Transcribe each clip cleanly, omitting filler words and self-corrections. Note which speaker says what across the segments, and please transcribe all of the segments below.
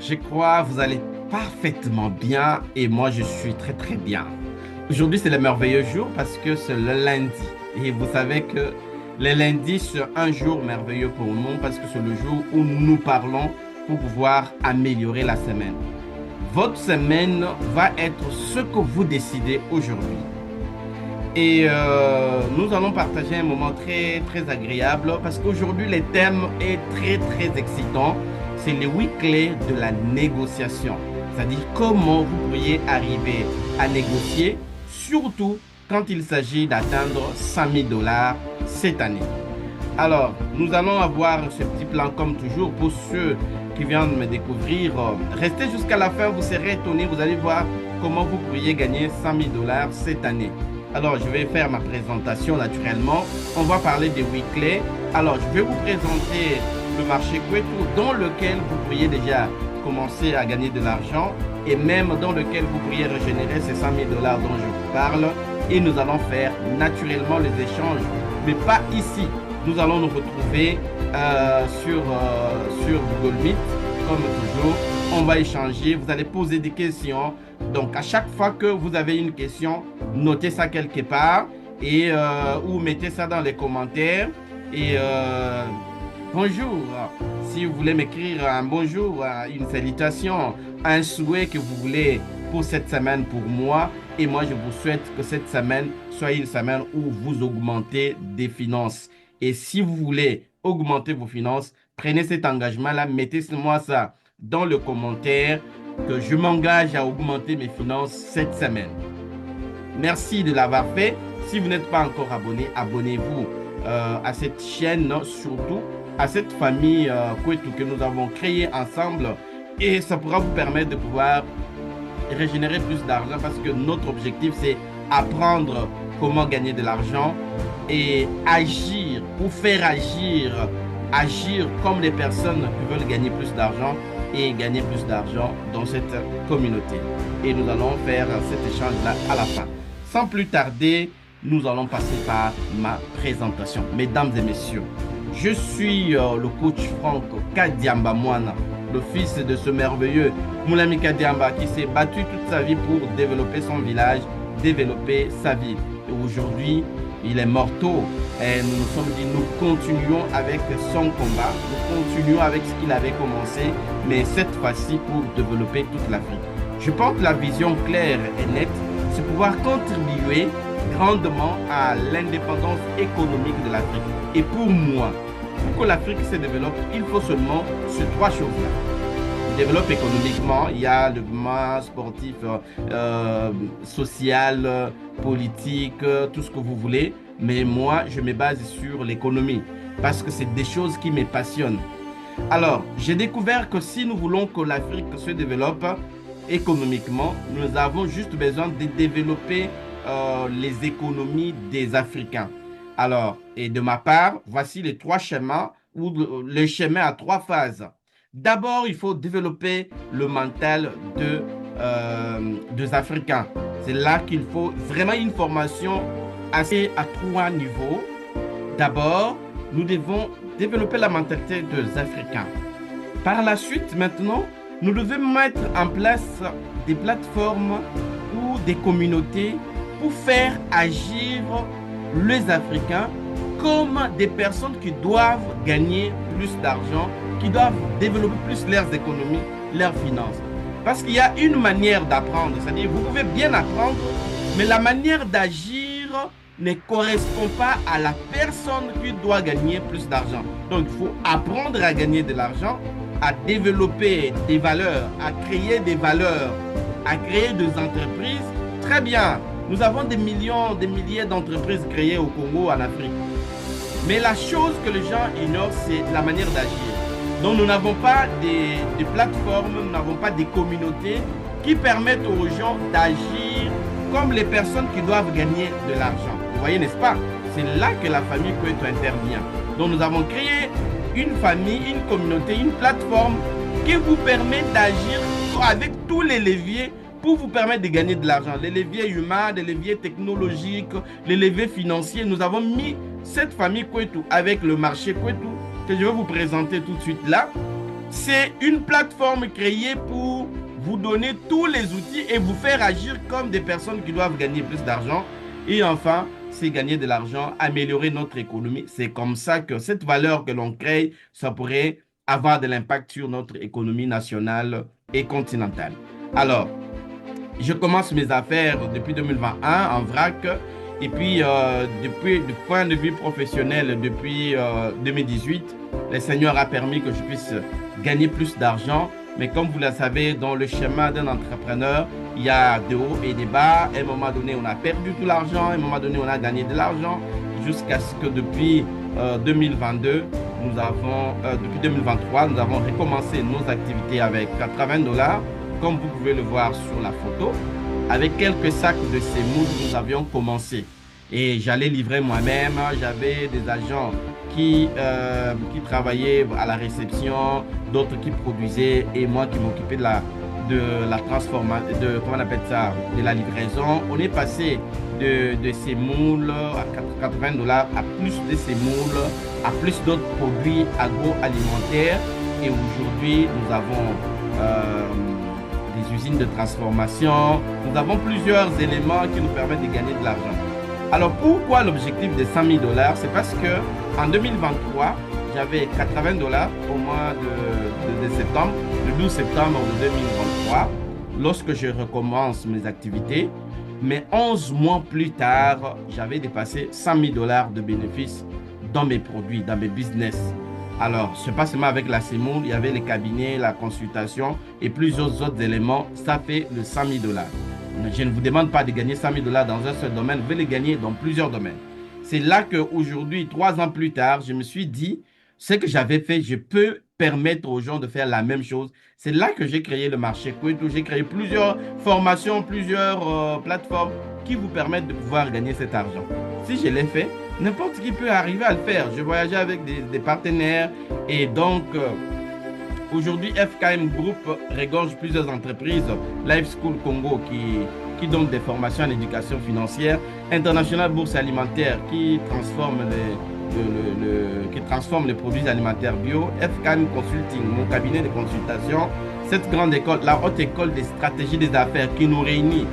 Speaker 1: Je crois que vous allez parfaitement bien et moi je suis très très bien. Aujourd'hui c'est le merveilleux jour parce que c'est le lundi et vous savez que le lundi c'est un jour merveilleux pour nous parce que c'est le jour où nous parlons pour pouvoir améliorer la semaine. Votre semaine va être ce que vous décidez aujourd'hui. Et nous allons partager un moment très très agréable parce qu'aujourd'hui le thème est très très excitant. C'est les 8 clés de la négociation. C'est-à-dire comment vous pourriez arriver à négocier, surtout quand il s'agit d'atteindre 100 000 dollars cette année. Alors, nous allons avoir ce petit plan comme toujours pour ceux qui viennent de me découvrir. Restez jusqu'à la fin, vous serez étonnés, vous allez voir comment vous pourriez gagner 100 000 dollars cette année. Alors, je vais faire ma présentation naturellement. On va parler des 8 clés. Alors, je vais vous présenter le marché Kwetu dans lequel vous pourriez déjà commencer à gagner de l'argent et même dans lequel vous pourriez régénérer ces 100 000 dollars dont je vous parle. Et nous allons faire naturellement les échanges, mais pas ici. Nous allons nous retrouver sur Google Meet, comme toujours. On va échanger, vous allez poser des questions. Donc, à chaque fois que vous avez une question, notez ça quelque part et ou mettez ça dans les commentaires. Et bonjour, si vous voulez m'écrire un bonjour, une salutation, un souhait que vous voulez pour cette semaine pour moi. Et moi, je vous souhaite que cette semaine soit une semaine où vous augmentez des finances. Et si vous voulez augmenter vos finances, prenez cet engagement-là, mettez-moi ça dans le commentaire que je m'engage à augmenter mes finances cette semaine. Merci de l'avoir fait. Si vous n'êtes pas encore abonné, abonnez-vous à cette chaîne, surtout à cette famille Kwetu que nous avons créée ensemble. Et ça pourra vous permettre de pouvoir régénérer plus d'argent parce que notre objectif, c'est apprendre comment gagner de l'argent et agir ou faire agir comme les personnes qui veulent gagner plus d'argent et gagner plus d'argent dans cette communauté. Et nous allons faire cet échange-là à la fin. Sans plus tarder, nous allons passer par ma présentation. Mesdames et messieurs, je suis le coach Franck Kadiamba Moana, le fils de ce merveilleux Moulami Kadiamba qui s'est battu toute sa vie pour développer son village, développer sa vie. Et aujourd'hui, il est morto. Et nous nous sommes dit, nous continuons avec son combat, nous continuons avec ce qu'il avait commencé, mais cette fois-ci pour développer toute l'Afrique. Je pense que la vision claire et nette, c'est pouvoir contribuer grandement à l'indépendance économique de l'Afrique. Et pour moi, pour que l'Afrique se développe, il faut seulement ces 3 choses-là. Développe économiquement, il y a le développement sportif, social, politique, tout ce que vous voulez. Mais moi, je me base sur l'économie parce que c'est des choses qui me passionnent. Alors, j'ai découvert que si nous voulons que l'Afrique se développe économiquement, nous avons juste besoin de développer les économies des Africains. Alors, et de ma part, voici les 3 schémas ou le schéma à 3 phases. D'abord, il faut développer le mental des Africains. C'est là qu'il faut vraiment une formation assez à 3 niveaux. D'abord, nous devons développer la mentalité des Africains. Par la suite, maintenant, nous devons mettre en place des plateformes ou des communautés pour faire agir les Africains comme des personnes qui doivent gagner plus d'argent, qui doivent développer plus leurs économies, leurs finances. Parce qu'il y a une manière d'apprendre, c'est-à-dire vous pouvez bien apprendre, mais la manière d'agir ne correspond pas à la personne qui doit gagner plus d'argent. Donc il faut apprendre à gagner de l'argent, à développer des valeurs, à créer des valeurs, à créer des entreprises. Très bien, nous avons des millions, des milliers d'entreprises créées au Congo, en Afrique. Mais la chose que les gens ignorent, c'est la manière d'agir. Donc nous n'avons pas des plateformes, nous n'avons pas des communautés qui permettent aux gens d'agir comme les personnes qui doivent gagner de l'argent. Vous voyez, n'est-ce pas? C'est là que la famille Kwetu intervient. Donc nous avons créé une famille, une communauté, une plateforme qui vous permet d'agir avec tous les leviers pour vous permettre de gagner de l'argent. Les leviers humains, les leviers technologiques, les leviers financiers. Nous avons mis cette famille Kwetu avec le marché Kwetu que je vais vous présenter tout de suite là. C'est une plateforme créée pour vous donner tous les outils et vous faire agir comme des personnes qui doivent gagner plus d'argent. Et enfin, c'est gagner de l'argent, améliorer notre économie. C'est comme ça que cette valeur que l'on crée, ça pourrait avoir de l'impact sur notre économie nationale et continentale. Alors, je commence mes affaires depuis 2021 en vrac. Et puis, depuis du point de vue professionnel, depuis 2018, le Seigneur a permis que je puisse gagner plus d'argent. Mais comme vous le savez, dans le chemin d'un entrepreneur, il y a des hauts et des bas. À un moment donné, on a perdu tout l'argent. À un moment donné, on a gagné de l'argent. Jusqu'à ce que depuis 2022, depuis 2023, nous avons recommencé nos activités avec $80, comme vous pouvez le voir sur la photo. Avec quelques sacs de semoule, nous avions commencé. Et j'allais livrer moi-même. J'avais des agents qui travaillaient à la réception, d'autres qui produisaient et moi qui m'occupais de la transformation, comment on appelle ça, de la livraison. On est passé de semoule à $80 à plus de semoule, à plus d'autres produits agroalimentaires. Et aujourd'hui, nous avons des usines de transformation. Nous avons plusieurs éléments qui nous permettent de gagner de l'argent. Alors, pourquoi l'objectif de $100 000? C'est parce que en 2023, j'avais $80 au mois de septembre, le 12 septembre de 2023, lorsque je recommence mes activités. Mais 11 mois plus tard, j'avais dépassé $100 000 de bénéfices dans mes produits, dans mes business. Alors, ce n'est pas seulement avec la semoule, il y avait les cabinets, la consultation et plusieurs autres éléments. Ça fait le $100 000. Je ne vous demande pas de gagner $100 000 dans un seul domaine, vous les gagner dans plusieurs domaines. C'est là qu'aujourd'hui, 3 ans plus tard, je me suis dit, ce que j'avais fait, je peux permettre aux gens de faire la même chose. C'est là que j'ai créé le marché Kwetu. J'ai créé plusieurs formations, plusieurs plateformes qui vous permettent de pouvoir gagner cet argent. Si je l'ai fait, n'importe qui peut arriver à le faire. Je voyageais avec des partenaires et donc aujourd'hui FKM Group regorge plusieurs entreprises. Life School Congo qui donne des formations en éducation financière, International Bourse Alimentaire qui transforme les produits alimentaires bio, FKM Consulting, mon cabinet de consultation, cette grande école, la haute école des stratégies des affaires qui nous réunit,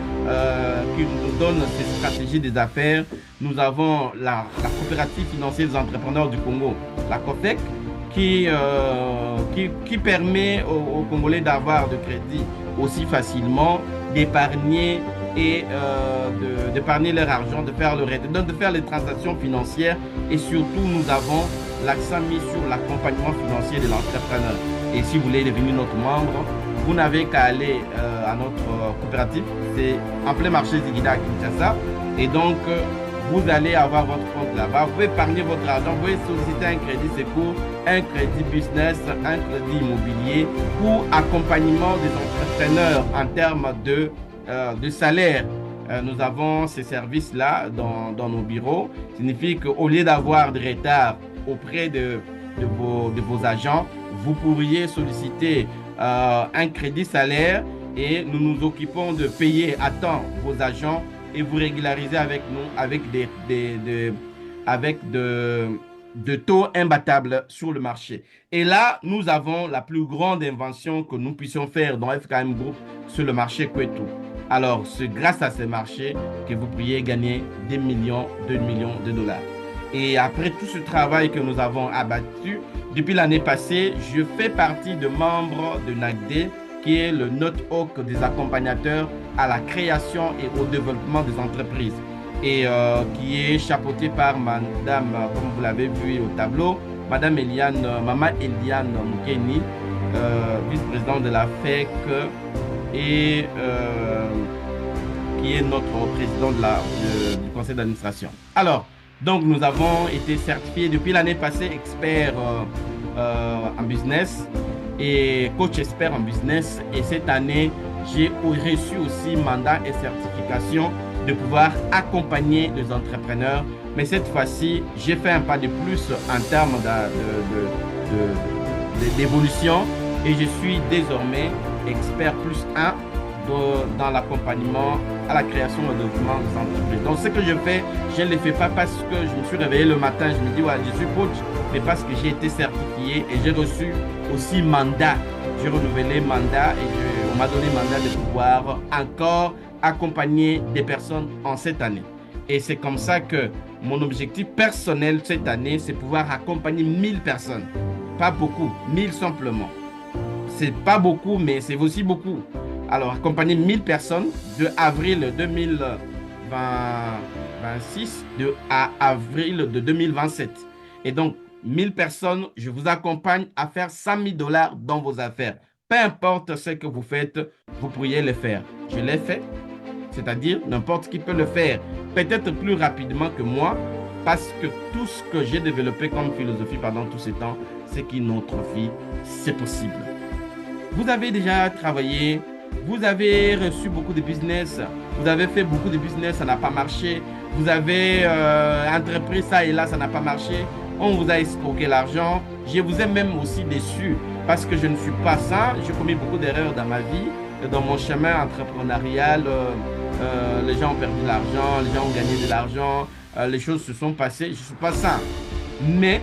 Speaker 1: qui nous donne ces stratégies des affaires. Nous avons la coopérative financière des entrepreneurs du Congo, la COFEC, qui permet aux Congolais d'avoir de crédit aussi facilement, d'épargner et d'épargner leur argent, de faire les transactions financières et surtout nous avons l'accent mis sur l'accompagnement financier de l'entrepreneur. Et si vous voulez devenir notre membre, vous n'avez qu'à aller à notre coopérative, c'est en plein marché Ziguida à Kinshasa et donc vous allez avoir votre compte là-bas, vous pouvez épargner votre argent, vous pouvez solliciter un crédit secours, un crédit business, un crédit immobilier pour accompagnement des entrepreneurs en termes de salaire. Nous avons ces services-là dans nos bureaux. Ça signifie qu'au lieu d'avoir de retard auprès de vos agents, vous pourriez solliciter un crédit salaire et nous nous occupons de payer à temps vos agents et vous régulariser avec nous avec de taux imbattables sur le marché. Et là, nous avons la plus grande invention que nous puissions faire dans FKM Group sur le marché Kwetu. Alors, c'est grâce à ce marché que vous pourriez gagner des millions, 2 millions de dollars. Et après tout ce travail que nous avons abattu, depuis l'année passée, je fais partie de membres de NACD, qui est le network des accompagnateurs à la création et au développement des entreprises. Et qui est chapeauté par madame, comme vous l'avez vu au tableau, madame Maman Eliane Moukeni, vice-présidente de la FEC et qui est notre président du conseil d'administration. Alors, donc nous avons été certifiés depuis l'année passée experts en business et coach expert en business. Et cette année, j'ai reçu aussi mandat et certification de pouvoir accompagner les entrepreneurs. Mais cette fois-ci, j'ai fait un pas de plus en termes d'évolution et je suis désormais expert plus 1 dans l'accompagnement à la création et au développement des entreprises. Donc ce que je fais, je ne le fais pas parce que je me suis réveillé le matin, je me dis ouais, je suis coach mais parce que j'ai été certifié et j'ai reçu aussi mandat. J'ai renouvelé mandat et on m'a donné mandat de pouvoir encore accompagner des personnes en cette année. Et c'est comme ça que mon objectif personnel cette année, c'est pouvoir accompagner 1000 personnes. Pas beaucoup, 1000 simplement. C'est pas beaucoup, mais c'est aussi beaucoup. Alors, accompagner 1000 personnes de avril 2026 à avril de 2027. Et donc, 1000 personnes, je vous accompagne à faire 100 000 $ dans vos affaires. Peu importe ce que vous faites, vous pourriez le faire. Je l'ai fait, c'est-à-dire n'importe qui peut le faire. Peut-être plus rapidement que moi, parce que tout ce que j'ai développé comme philosophie pendant tous ces temps, c'est qu'une autre vie, c'est possible. Vous avez déjà travaillé, vous avez reçu beaucoup de business, vous avez fait beaucoup de business, ça n'a pas marché, vous avez entrepris ça et là, ça n'a pas marché, on vous a escroqué l'argent, je vous ai même aussi déçu parce que je ne suis pas ça, j'ai commis beaucoup d'erreurs dans ma vie, dans mon chemin entrepreneurial, les gens ont perdu de l'argent, les gens ont gagné de l'argent, les choses se sont passées, je ne suis pas ça. Mais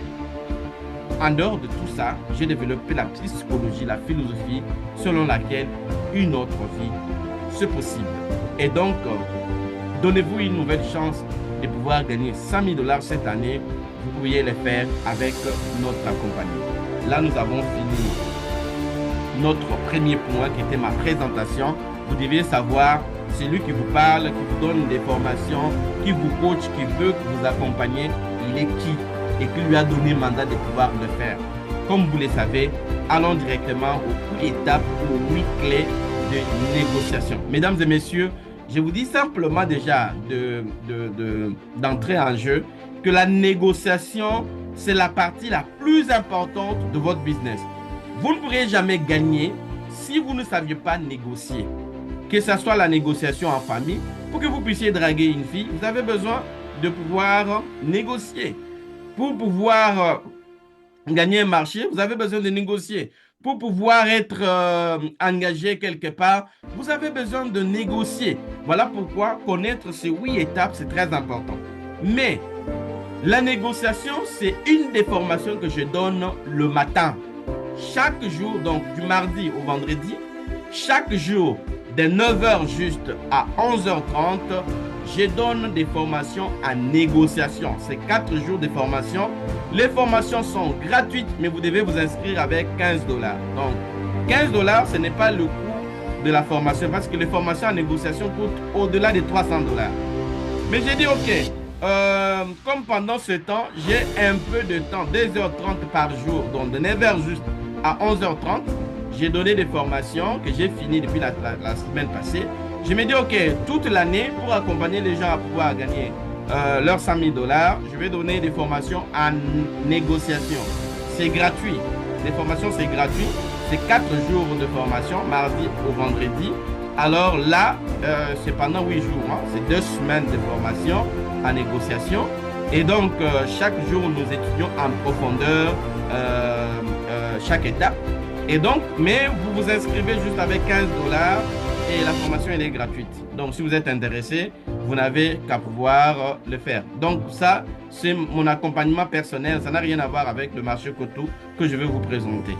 Speaker 1: en dehors de tout ça, j'ai développé la psychologie, la philosophie selon laquelle une autre vie, c'est possible. Et donc, donnez-vous une nouvelle chance de pouvoir gagner 100 000 $ cette année. Vous pourriez le faire avec notre compagnie. Là, nous avons fini notre premier point qui était ma présentation. Vous devez savoir, c'est lui qui vous parle, qui vous donne des formations, qui vous coach, qui veut vous accompagner, il est qui? Et qui lui a donné mandat de pouvoir le faire. Comme vous le savez, allons directement aux étapes, aux 8 clés de négociation. Mesdames et messieurs, je vous dis simplement déjà d'entrer en jeu que la négociation, c'est la partie la plus importante de votre business. Vous ne pourrez jamais gagner si vous ne saviez pas négocier. Que ce soit la négociation en famille, pour que vous puissiez draguer une fille, vous avez besoin de pouvoir négocier. Pour pouvoir gagner un marché, vous avez besoin de négocier. Pour pouvoir être engagé quelque part, vous avez besoin de négocier. Voilà pourquoi connaître ces 8 étapes, c'est très important. Mais la négociation, c'est une des formations que je donne le matin. Chaque jour, donc du mardi au vendredi, chaque jour de 9h juste à 11h30, je donne des formations en négociation. C'est 4 jours de formation. Les formations sont gratuites, mais vous devez vous inscrire avec 15 $. Donc, 15 $, ce n'est pas le coût de la formation parce que les formations en négociation coûtent au-delà de 300 $. Mais j'ai dit, OK, comme pendant ce temps, j'ai un peu de temps, 2h30 par jour, donc de 9h juste à 11h30, j'ai donné des formations que j'ai finies depuis la semaine passée. Je me dis, OK, toute l'année, pour accompagner les gens à pouvoir gagner leurs 100 000 $, je vais donner des formations en négociation. C'est gratuit. Les formations, c'est gratuit. C'est 4 jours de formation, mardi au vendredi. Alors là, c'est pendant 8 jours. Hein. C'est 2 semaines de formation en négociation. Et donc, chaque jour, nous étudions en profondeur chaque étape. Et donc, mais vous vous inscrivez juste avec 15 $ et la formation, elle est gratuite. Donc, si vous êtes intéressé, vous n'avez qu'à pouvoir le faire. Donc, ça, c'est mon accompagnement personnel. Ça n'a rien à voir avec le marché Koto que je vais vous présenter.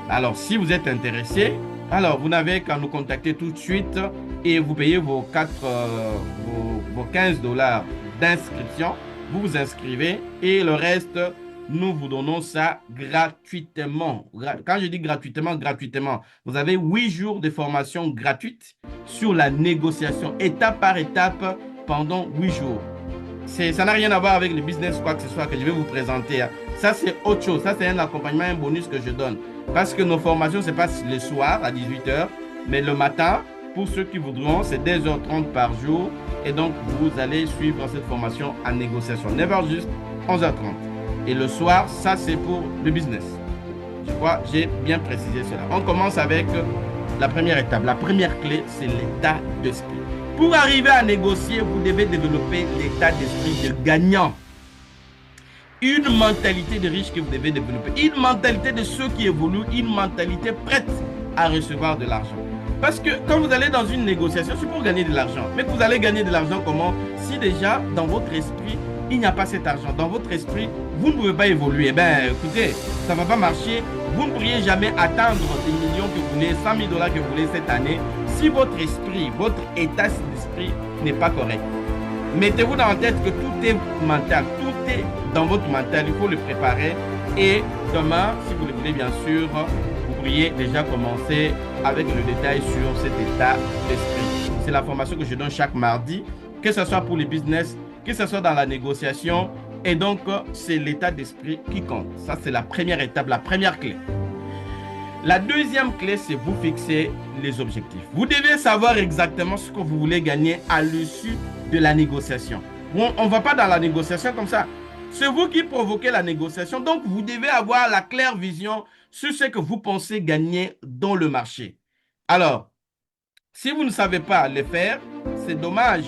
Speaker 1: Alors, si vous êtes intéressé, alors vous n'avez qu'à nous contacter tout de suite et vous payez vos 15 $ d'inscription. Vous vous inscrivez et le reste, nous vous donnons ça gratuitement. Quand je dis gratuitement, gratuitement, vous avez 8 jours de formation gratuite sur la négociation, étape par étape, pendant 8 jours. Ça n'a rien à voir avec le business, quoi que ce soit que je vais vous présenter. Ça, c'est autre chose. Ça, c'est un accompagnement, un bonus que je donne. Parce que nos formations, ce n'est pas le soir à 18h, mais le matin, pour ceux qui voudront, c'est 2h30 par jour. Et donc, vous allez suivre cette formation en négociation. 9h juste, 11h30. Et le soir, ça, c'est pour le business. Je crois que j'ai bien précisé cela. On commence avec la première étape. La première clé, c'est l'état d'esprit. Pour arriver à négocier, vous devez développer l'état d'esprit de gagnant. Une mentalité de riche que vous devez développer. Une mentalité de ceux qui évoluent. Une mentalité prête à recevoir de l'argent. Parce que quand vous allez dans une négociation, c'est pour gagner de l'argent. Mais vous allez gagner de l'argent comment? Si déjà, dans votre esprit, il n'y a pas cet argent dans votre esprit, vous ne pouvez pas évoluer. Eh bien, écoutez, ça ne va pas marcher. Vous ne pourriez jamais atteindre des millions que vous voulez, 100 000 dollars que vous voulez cette année, si votre esprit, votre état d'esprit n'est pas correct. Mettez-vous dans la tête que tout est mental, tout est dans votre mental, il faut le préparer. Et demain, si vous le voulez bien sûr, vous pourriez déjà commencer avec le détail sur cet état d'esprit. C'est la formation que je donne chaque mardi, que ce soit pour les business, que ce soit dans la négociation. Et donc, c'est l'état d'esprit qui compte. Ça, c'est la première étape, la première clé. La deuxième clé, c'est vous fixer les objectifs. Vous devez savoir exactement ce que vous voulez gagner à l'issue de la négociation. On ne va pas dans la négociation comme ça. C'est vous qui provoquez la négociation. Donc, vous devez avoir la claire vision sur ce que vous pensez gagner dans le marché. Alors, si vous ne savez pas le faire, c'est dommage.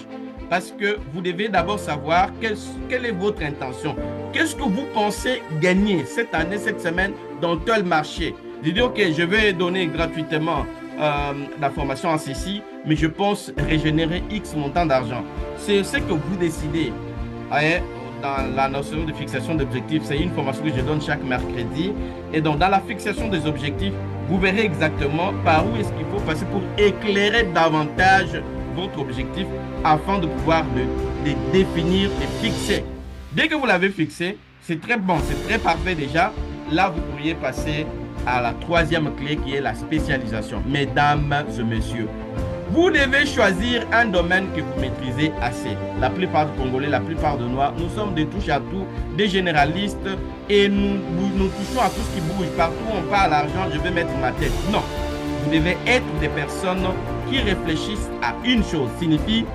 Speaker 1: Parce que vous devez d'abord savoir quelle est votre intention. Qu'est-ce que vous pensez gagner cette année, cette semaine, dans tel marché? Vous dites, OK, je vais donner gratuitement la formation en ceci, mais je pense régénérer X montant d'argent. C'est ce que vous décidez. Dans la notion de fixation d'objectifs, c'est une formation que je donne chaque mercredi. Et donc, dans la fixation des objectifs, vous verrez exactement par où est-ce qu'il faut passer pour éclairer davantage votre objectif afin de pouvoir le définir et fixer. Dès que vous l'avez fixé, c'est très bon, c'est très parfait déjà. Là, vous pourriez passer à la troisième clé qui est la spécialisation. Mesdames et messieurs, vous devez choisir un domaine que vous maîtrisez assez. La plupart des Congolais, la plupart de Noirs, nous sommes des touches à tout, des généralistes et nous touchons à tout ce qui bouge. Partout où on parle argent, je vais mettre ma tête. Non, vous devez être des personnes qui réfléchissent à une chose. Signifie,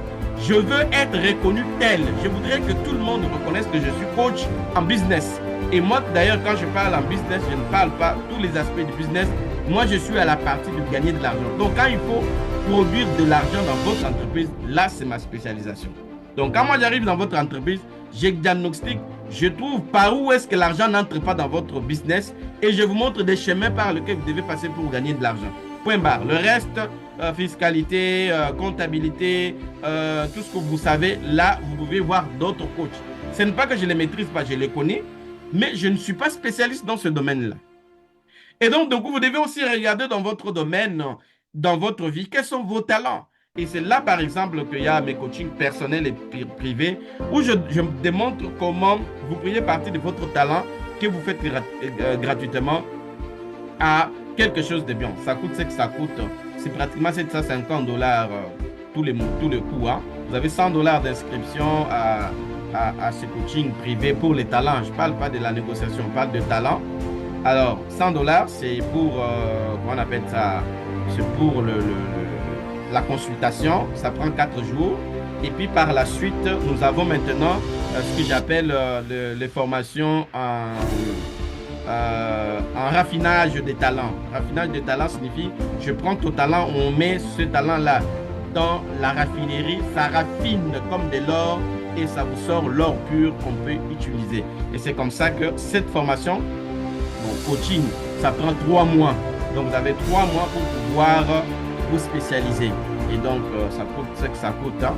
Speaker 1: je veux être reconnu tel. Je voudrais que tout le monde reconnaisse que je suis coach en business. Et moi, d'ailleurs, quand je parle en business, je ne parle pas tous les aspects du business. Moi, je suis à la partie de gagner de l'argent. Donc, quand il faut produire de l'argent dans votre entreprise, là, c'est ma spécialisation. Donc, quand moi, j'arrive dans votre entreprise, j'ai diagnostic, je trouve par où est-ce que l'argent n'entre pas dans votre business et je vous montre des chemins par lesquels vous devez passer pour gagner de l'argent. Point barre. Le reste, fiscalité, comptabilité, tout ce que vous savez, là, vous pouvez voir d'autres coachs. Ce n'est pas que je les maîtrise pas, je les connais, mais je ne suis pas spécialiste dans ce domaine-là. Et donc, vous devez aussi regarder dans votre domaine, dans votre vie, quels sont vos talents. Et c'est là, par exemple, qu'il y a mes coachings personnels et privés, où je démontre comment vous pourriez partir de votre talent que vous faites gratuitement à quelque chose de bien. Ça coûte ce que ça coûte. C'est pratiquement 750 dollars tous les coups. Hein. Vous avez 100 dollars d'inscription à ce coaching privé pour les talents. Je ne parle pas de la négociation, je parle de talent. Alors, 100 dollars, c'est pour, comment on appelle ça, c'est pour la consultation. Ça prend 4 jours. Et puis, par la suite, nous avons maintenant ce que j'appelle les formations en raffinage des talents. Raffinage des talents signifie, je prends ton talent, on met ce talent-là dans la raffinerie, ça raffine comme de l'or et ça vous sort l'or pur qu'on peut utiliser. Et c'est comme ça que cette formation, bon, coaching, ça prend 3 mois. Donc, vous avez 3 mois pour pouvoir vous spécialiser. Et donc, ça coûte ce que ça coûte. Hein.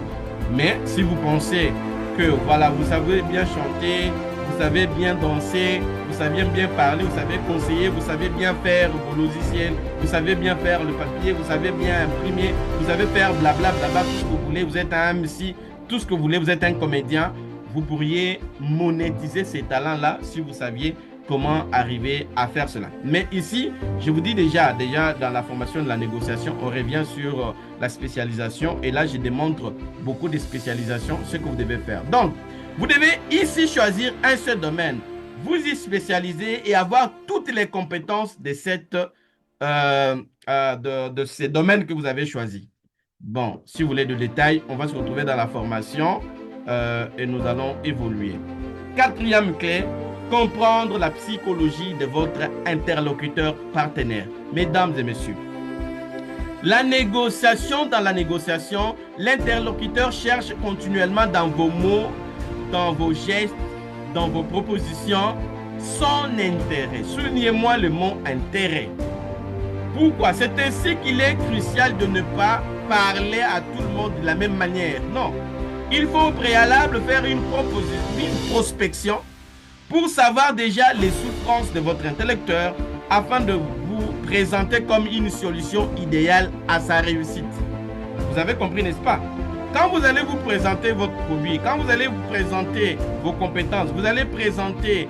Speaker 1: Mais si vous pensez que, voilà, vous savez bien chanter, vous savez bien danser, vous savez bien parler, vous savez conseiller, vous savez bien faire vos logiciels, vous savez bien faire le papier, vous savez bien imprimer, vous savez faire blablabla, tout ce que vous voulez, vous êtes un MC, tout ce que vous voulez, vous êtes un comédien, vous pourriez monétiser ces talents-là si vous saviez comment arriver à faire cela. Mais ici, je vous dis déjà dans la formation de la négociation, on revient sur la spécialisation et là, je démontre beaucoup de spécialisations, ce que vous devez faire. Donc, vous devez ici choisir un seul domaine, vous y spécialiser et avoir toutes les compétences de, de ces domaines que vous avez choisis. Bon, si vous voulez de détails, on va se retrouver dans la formation et nous allons évoluer. Quatrième clé, comprendre la psychologie de votre interlocuteur partenaire. Mesdames et messieurs, la négociation, dans la négociation, l'interlocuteur cherche continuellement dans vos mots, dans vos gestes, dans vos propositions, son intérêt. Soulignez-moi le mot intérêt. Pourquoi? C'est ainsi qu'il est crucial de ne pas parler à tout le monde de la même manière. Non. il faut au préalable faire une prospection pour savoir déjà les souffrances de votre interlocuteur afin de vous présenter comme une solution idéale à sa réussite. Vous avez compris, n'est-ce pas? Quand vous allez vous présenter votre produit, quand vous allez vous présenter vos compétences, vous allez présenter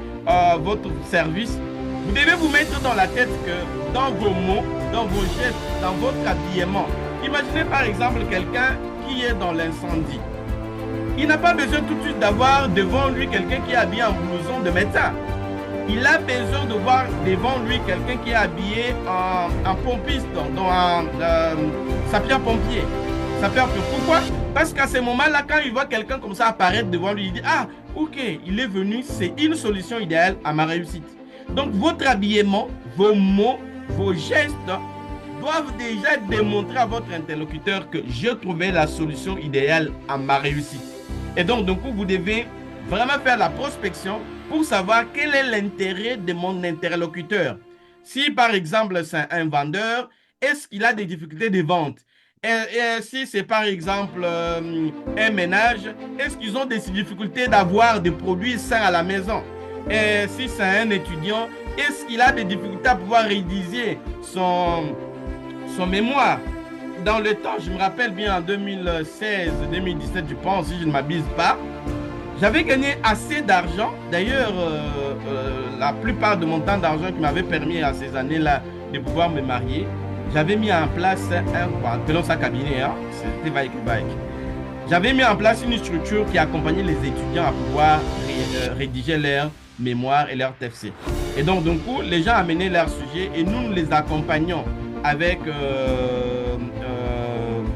Speaker 1: votre service, vous devez vous mettre dans la tête que dans vos mots, dans vos gestes, dans votre habillement, imaginez par exemple quelqu'un qui est dans l'incendie. Il n'a pas besoin tout de suite d'avoir devant lui quelqu'un qui est habillé en blouson de médecin. Il a besoin de voir devant lui quelqu'un qui est habillé en pompiste, dans sapeur-pompier. Pourquoi? Parce qu'à ce moment-là, quand il voit quelqu'un comme ça apparaître devant lui, il dit « Ah, ok, il est venu, c'est une solution idéale à ma réussite. » Donc, votre habillement, vos mots, vos gestes doivent déjà démontrer à votre interlocuteur que je trouvais la solution idéale à ma réussite. Et donc, du coup, vous devez vraiment faire la prospection pour savoir quel est l'intérêt de mon interlocuteur. Si, par exemple, c'est un vendeur, est-ce qu'il a des difficultés de vente? Et si c'est, par exemple, un ménage, est-ce qu'ils ont des difficultés d'avoir des produits sains à la maison? Et si c'est un étudiant, est-ce qu'il a des difficultés à pouvoir rédiger son mémoire? Dans le temps, je me rappelle bien en 2016-2017, je pense, si je ne m'abuse pas, j'avais gagné assez d'argent. D'ailleurs, la plupart de mon temps d'argent qui m'avait permis à ces années-là de pouvoir me marier, j'avais mis en place selon sa cabinet, hein, c'était Vaik. J'avais mis en place une structure qui accompagnait les étudiants à pouvoir rédiger leur mémoire et leur TFC. Et donc, du coup, les gens amenaient leur sujet et nous les accompagnons avec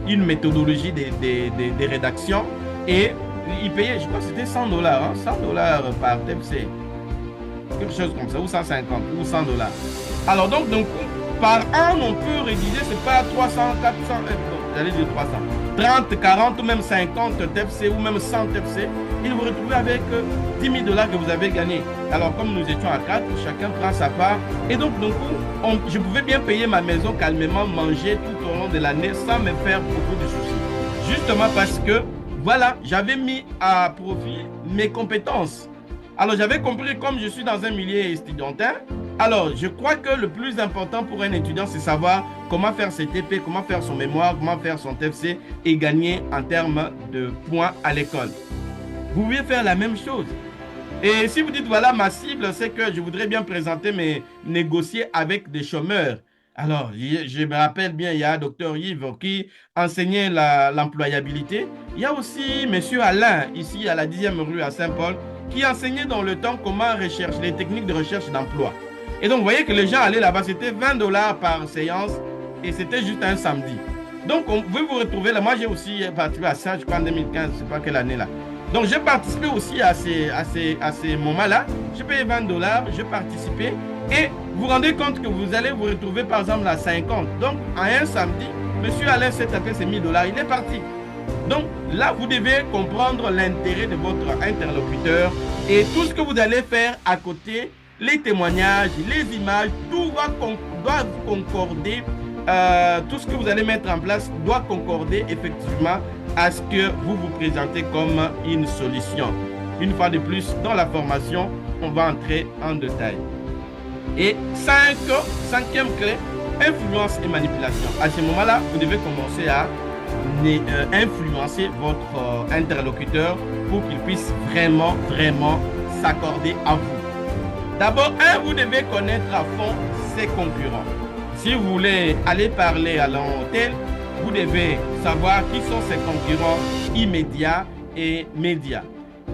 Speaker 1: une méthodologie des rédactions et ils payaient, je crois que c'était $100, hein, $100 par TFC. Quelque chose comme ça, ou 150 ou $100. Alors donc, par an, on peut rédiger, c'est pas 300, 400, j'allais dire 300, 30, 40 ou même 50 TFC ou même 100 TFC. Et vous retrouvez avec $10 000 que vous avez gagné. Alors comme nous étions à 4, chacun prend sa part. Et donc, je pouvais bien payer ma maison calmement, manger tout au long de l'année sans me faire beaucoup de soucis. Justement parce que, voilà, j'avais mis à profit mes compétences. Alors j'avais compris, comme je suis dans un milieu étudiantin, alors je crois que le plus important pour un étudiant, c'est savoir comment faire ses TP, comment faire son mémoire, comment faire son TFC et gagner en termes de points à l'école. Vous pouvez faire la même chose. Et si vous dites, voilà, ma cible, c'est que je voudrais bien négocier avec des chômeurs. Alors, je me rappelle bien, il y a Dr Yves qui enseignait l'employabilité. Il y a aussi M. Alain, ici à la 10e rue à Saint-Paul, qui enseignait dans le temps comment rechercher les techniques de recherche d'emploi. Et donc, vous voyez que les gens allaient là-bas, c'était $20 par séance et c'était juste un samedi. Donc, vous pouvez vous retrouver là. Moi, j'ai aussi participé à ça, je crois en 2015, je ne sais pas quelle année là. Donc, j'ai participé aussi à ces moments-là. J'ai payé $20, j'ai participé et vous vous rendez compte que vous allez vous retrouver par exemple à 50. Donc, à un samedi, M. Alain s'est tapé ses $1000, il est parti. Donc, là, vous devez comprendre l'intérêt de votre interlocuteur et tout ce que vous allez faire à côté, les témoignages, les images, tout doit concorder. Tout ce que vous allez mettre en place doit concorder effectivement à ce que vous vous présentez comme une solution. Une fois de plus, dans la formation, on va entrer en détail. Et cinquième clé, influence et manipulation. À ce moment-là, vous devez commencer à influencer votre interlocuteur pour qu'il puisse vraiment s'accorder à vous. D'abord, vous devez connaître à fond ses concurrents. Si vous voulez aller parler à l'hôtel, vous devez savoir qui sont ses concurrents immédiats et médias.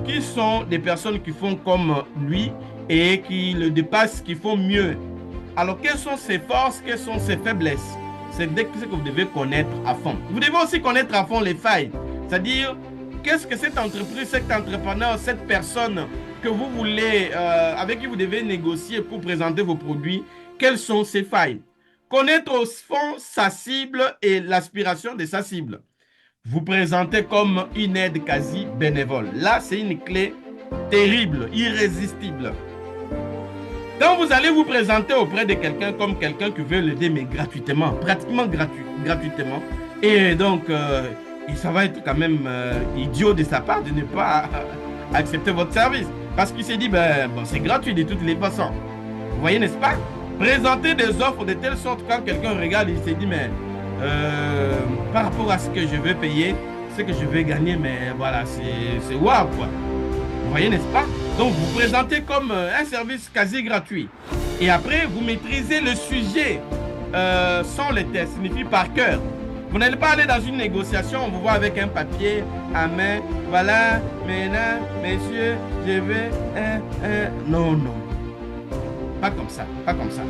Speaker 1: Qui sont des personnes qui font comme lui et qui le dépassent, qui font mieux. Alors, quelles sont ses forces, quelles sont ses faiblesses? C'est ce que vous devez connaître à fond. Vous devez aussi connaître à fond les failles. C'est-à-dire, qu'est-ce que cette entreprise, cet entrepreneur, cette personne que vous voulez, avec qui vous devez négocier pour présenter vos produits, quelles sont ses failles? Connaître au fond sa cible et l'aspiration de sa cible. Vous présentez comme une aide quasi bénévole. Là, c'est une clé terrible, irrésistible. Quand vous allez vous présenter auprès de quelqu'un comme quelqu'un qui veut l'aider, mais gratuitement, pratiquement gratuitement, et donc Et ça va être quand même idiot de sa part de ne pas accepter votre service. Parce qu'il s'est dit, ben, bon, c'est gratuit de toutes les façons. Vous voyez, n'est-ce pas? Présenter des offres de telle sorte quand quelqu'un regarde, il s'est dit, mais par rapport à ce que je veux payer, ce que je veux gagner, mais voilà, c'est waouh, quoi. Vous voyez, n'est-ce pas? Donc, vous présentez comme un service quasi gratuit. Et après, vous maîtrisez le sujet sans les tests, signifie par cœur. Vous n'allez pas aller dans une négociation, on vous voit avec un papier à main. Voilà, mesdames, messieurs, je vais... Non, non. Pas comme ça, pas comme ça.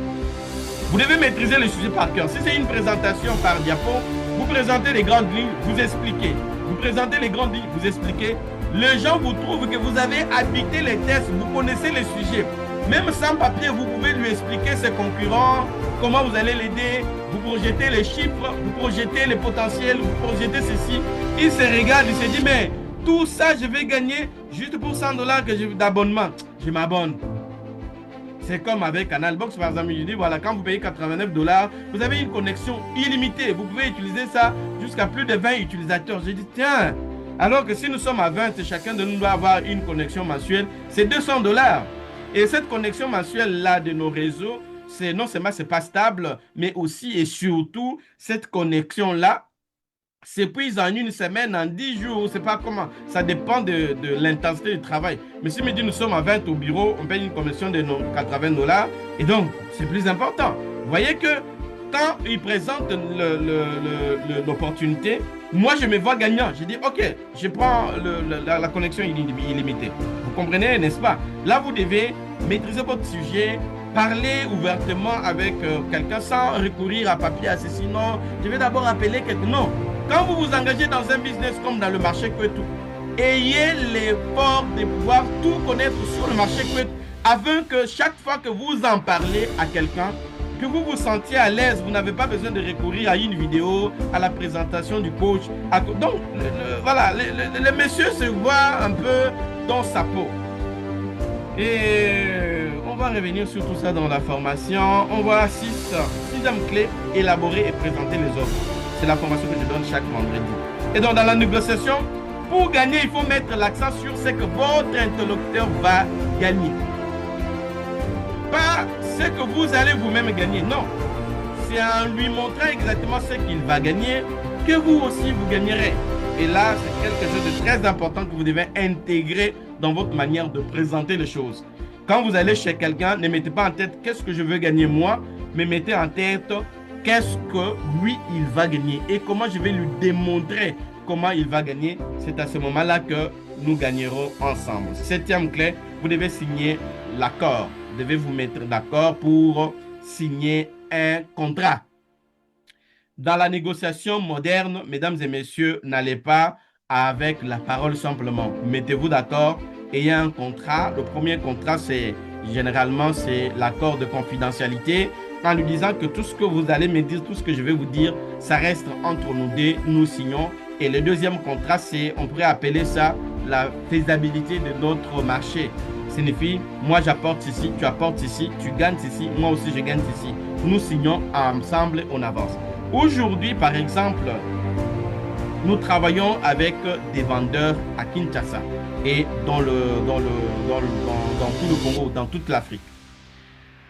Speaker 1: Vous devez maîtriser le sujet par cœur. Si c'est une présentation par diapo, vous présentez les grandes lignes, vous expliquez. Vous présentez les grandes lignes, vous expliquez. Les gens vous trouvent que vous avez habité les tests, vous connaissez les sujets. Même sans papier, vous pouvez lui expliquer ses concurrents, comment vous allez l'aider, vous projetez les chiffres, vous projetez les potentiels, vous projetez ceci. Il se regarde, il se dit, mais tout ça, je vais gagner juste pour 100 $ d'abonnement. Je m'abonne. C'est comme avec Canal Box, par exemple. Je dis, voilà, quand vous payez 89 $, vous avez une connexion illimitée. Vous pouvez utiliser ça jusqu'à plus de 20 utilisateurs. Je dis, tiens, alors que si nous sommes à 20, chacun de nous doit avoir une connexion mensuelle, c'est 200 $. Et cette connexion mensuelle-là de nos réseaux, non seulement c'est pas stable, mais aussi et surtout, cette connexion-là s'épuise en une semaine, en 10 jours, c'est pas comment. Ça dépend de l'intensité du travail. Mais si nous sommes à 20 au bureau, on paye une commission de 80 $, et donc c'est plus important. Vous voyez que quand ils présentent l'opportunité, moi je me vois gagnant. Je dis ok, je prends la connexion illimitée. Vous comprenez, n'est-ce pas? Là, vous devez maîtriser votre sujet, parler ouvertement avec quelqu'un sans recourir à papier, à ceci. Non, je vais d'abord appeler quelqu'un. Non. Quand vous vous engagez dans un business comme dans le marché Kwetu, ayez l'effort de pouvoir tout connaître sur le marché Kwetu afin que chaque fois que vous en parlez à quelqu'un, que vous vous sentiez à l'aise, vous n'avez pas besoin de recourir à une vidéo, à la présentation du coach. Donc, voilà, le monsieur se voit un peu dans sa peau. Et on va revenir sur tout ça dans la formation. On voit 6 clés, élaborer et présenter les offres. C'est la formation que je donne chaque vendredi. Et donc, dans la négociation, pour gagner, il faut mettre l'accent sur ce que votre interlocuteur va gagner. Pas ce que vous allez vous-même gagner. Non. C'est en lui montrant exactement ce qu'il va gagner que vous aussi vous gagnerez. Et là, c'est quelque chose de très important que vous devez intégrer dans votre manière de présenter les choses. Quand vous allez chez quelqu'un, ne mettez pas en tête qu'est-ce que je veux gagner moi, mais mettez en tête qu'est-ce que lui, il va gagner et comment je vais lui démontrer comment il va gagner. C'est à ce moment-là que nous gagnerons ensemble. 7e clé, vous devez signer l'accord. Vous devez vous mettre d'accord pour signer un contrat. Dans la négociation moderne, mesdames et messieurs, n'allez pas avec la parole simplement. Mettez-vous d'accord, ayez un contrat. Le premier contrat, généralement, c'est l'accord de confidentialité, en lui disant que tout ce que vous allez me dire, tout ce que je vais vous dire, ça reste entre nous deux, nous signons. Et le deuxième contrat, on pourrait appeler ça la faisabilité de notre marché. Ça signifie, moi j'apporte ici, tu apportes ici, tu gagnes ici, moi aussi je gagne ici. Nous signons ensemble, on avance. Aujourd'hui, par exemple, nous travaillons avec des vendeurs à Kinshasa et dans tout le Congo, dans toute l'Afrique.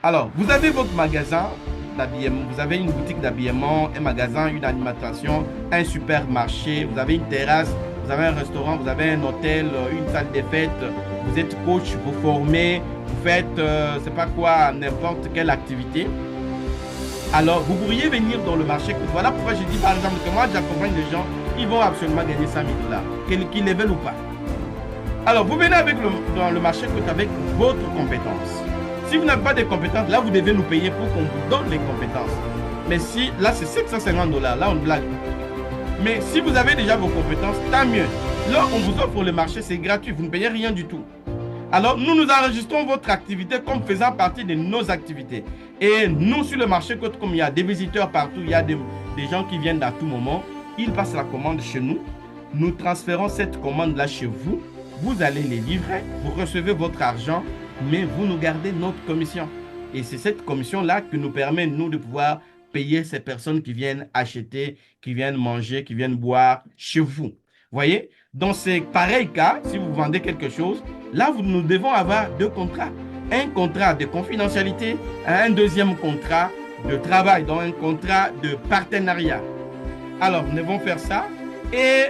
Speaker 1: Alors, vous avez votre magasin d'habillement, vous avez une boutique d'habillement, un magasin, une alimentation, un supermarché, vous avez une terrasse, vous avez un restaurant, vous avez un hôtel, une salle de fête, vous êtes coach, vous formez, vous faites, c'est pas quoi, n'importe quelle activité. Alors, vous pourriez venir dans le marché. Voilà pourquoi je dis par exemple que moi j'accompagne les gens, ils vont absolument gagner 100 000 $, qu'ils les veulent ou pas. Alors, vous venez dans le marché avec votre compétence. Si vous n'avez pas de compétences, là vous devez nous payer pour qu'on vous donne les compétences. Mais si, là c'est 750 $, là on blague. Mais si vous avez déjà vos compétences, tant mieux. Là on vous offre le marché, c'est gratuit, vous ne payez rien du tout. Alors, nous enregistrons votre activité comme faisant partie de nos activités. Et nous, sur le marché, comme il y a des visiteurs partout, il y a des gens qui viennent à tout moment, ils passent la commande chez nous. Nous transférons cette commande-là chez vous. Vous allez les livrer, vous recevez votre argent, mais vous nous gardez notre commission. Et c'est cette commission-là qui nous permet, nous, de pouvoir payer ces personnes qui viennent acheter, qui viennent manger, qui viennent boire chez vous. Voyez? Dans ces pareils cas, si vous vendez quelque chose, là, nous devons avoir deux contrats. Un contrat de confidentialité, un deuxième contrat de travail, donc un contrat de partenariat. Alors, nous devons faire ça et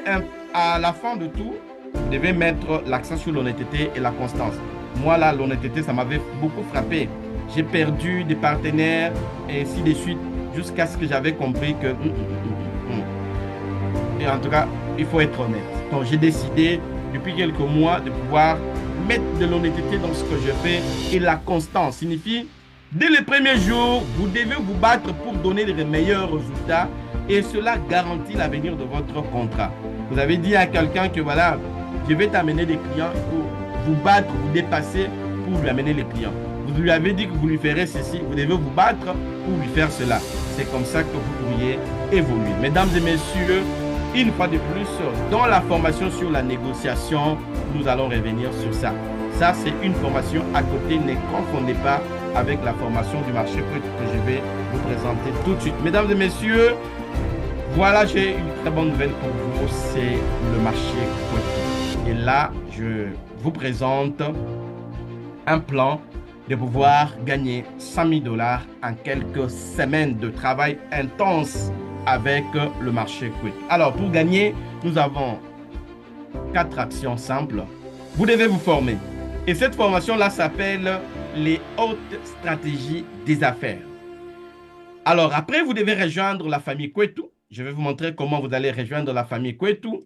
Speaker 1: à la fin de tout, vous devez mettre l'accent sur l'honnêteté et la constance. Moi, là, l'honnêteté, ça m'avait beaucoup frappé. J'ai perdu des partenaires et ainsi de suite jusqu'à ce que j'avais compris que... Et en tout cas, il faut être honnête. Donc, j'ai décidé depuis quelques mois de pouvoir mettre de l'honnêteté dans ce que je fais et la constance signifie, dès les premiers jours, vous devez vous battre pour donner les meilleurs résultats et cela garantit l'avenir de votre contrat. Vous avez dit à quelqu'un que voilà, je vais t'amener des clients, il faut vous battre, vous dépasser pour lui amener les clients. Vous lui avez dit que vous lui ferez ceci, vous devez vous battre pour lui faire cela. C'est comme ça que vous pourriez évoluer. Mesdames et messieurs, une fois de plus, dans la formation sur la négociation, nous allons revenir sur ça. Ça, c'est une formation à côté. Ne confondez pas avec la formation du marché que je vais vous présenter tout de suite. Mesdames et messieurs, voilà, j'ai une très bonne nouvelle pour vous. C'est le marché Kwetu. Et là, je vous présente un plan de pouvoir gagner 100 000 $ en quelques semaines de travail intense avec le marché Kwetu. Alors, pour gagner, nous avons 4 actions simples. Vous devez vous former. Et cette formation-là s'appelle les hautes stratégies des affaires. Alors, après, vous devez rejoindre la famille Kwetu. Je vais vous montrer comment vous allez rejoindre la famille Kwetu.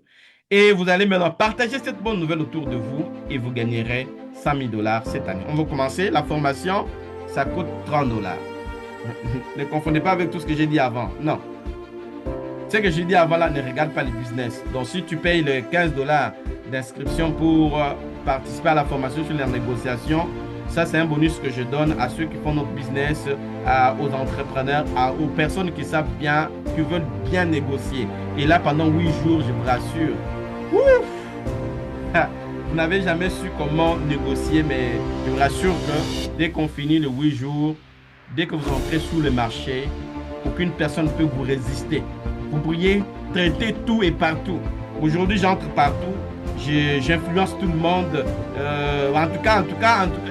Speaker 1: Et vous allez maintenant partager cette bonne nouvelle autour de vous et vous gagnerez 100 000 $ cette année. On va commencer. La formation, ça coûte 30 $. Ne confondez pas avec tout ce que j'ai dit avant. Non. Ce que j'ai dit avant là, ne regarde pas les business. Donc, si tu payes les 15 $ d'inscription pour participer à la formation sur les négociations, ça, c'est un bonus que je donne à ceux qui font notre business, aux entrepreneurs, aux personnes qui savent bien, qui veulent bien négocier. Et là, pendant 8 jours, je vous rassure, ouf, vous n'avez jamais su comment négocier, mais je vous rassure que dès qu'on finit les 8 jours, dès que vous entrez sur le marché, aucune personne ne peut vous résister. Vous pourriez traiter tout et partout. Aujourd'hui, j'entre partout. J'influence tout le monde. En tout cas,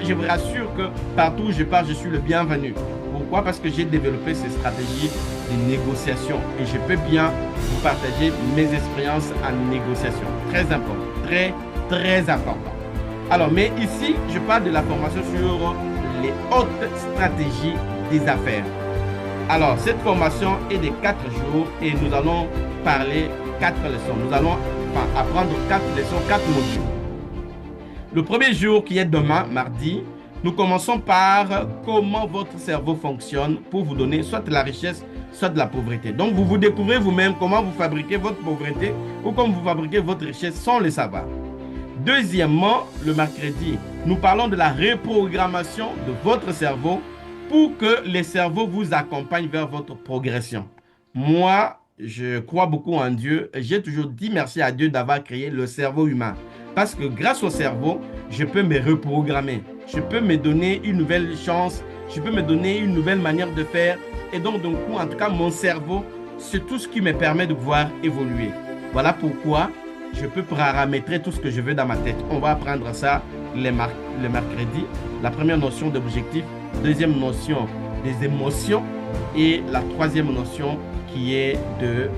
Speaker 1: je vous rassure que partout où je pars, je suis le bienvenu. Pourquoi? Parce que j'ai développé ces stratégies de négociation et je peux bien vous partager mes expériences en négociation. Très important. Très, très important. Alors, mais ici, je parle de la formation sur les hautes stratégies des affaires. Alors, cette formation est de 4 jours et nous allons parler 4 leçons. Nous allons apprendre 4 leçons, 4 modules. Le premier jour, qui est demain, mardi, nous commençons par comment votre cerveau fonctionne pour vous donner soit de la richesse, soit de la pauvreté. Donc, vous vous découvrez vous-même comment vous fabriquez votre pauvreté ou comment vous fabriquez votre richesse sans le savoir. Deuxièmement, le mercredi, nous parlons de la reprogrammation de votre cerveau pour que le cerveau vous accompagne vers votre progression. Moi, je crois beaucoup en Dieu. J'ai toujours dit merci à Dieu d'avoir créé le cerveau humain. Parce que grâce au cerveau, je peux me reprogrammer. Je peux me donner une nouvelle chance. Je peux me donner une nouvelle manière de faire. Et donc, d'un coup, en tout cas, mon cerveau, c'est tout ce qui me permet de pouvoir évoluer. Voilà pourquoi je peux paramétrer tout ce que je veux dans ma tête. On va apprendre ça le mercredi. La première notion d'objectif. Deuxième notion des émotions. Et la troisième notion qui est de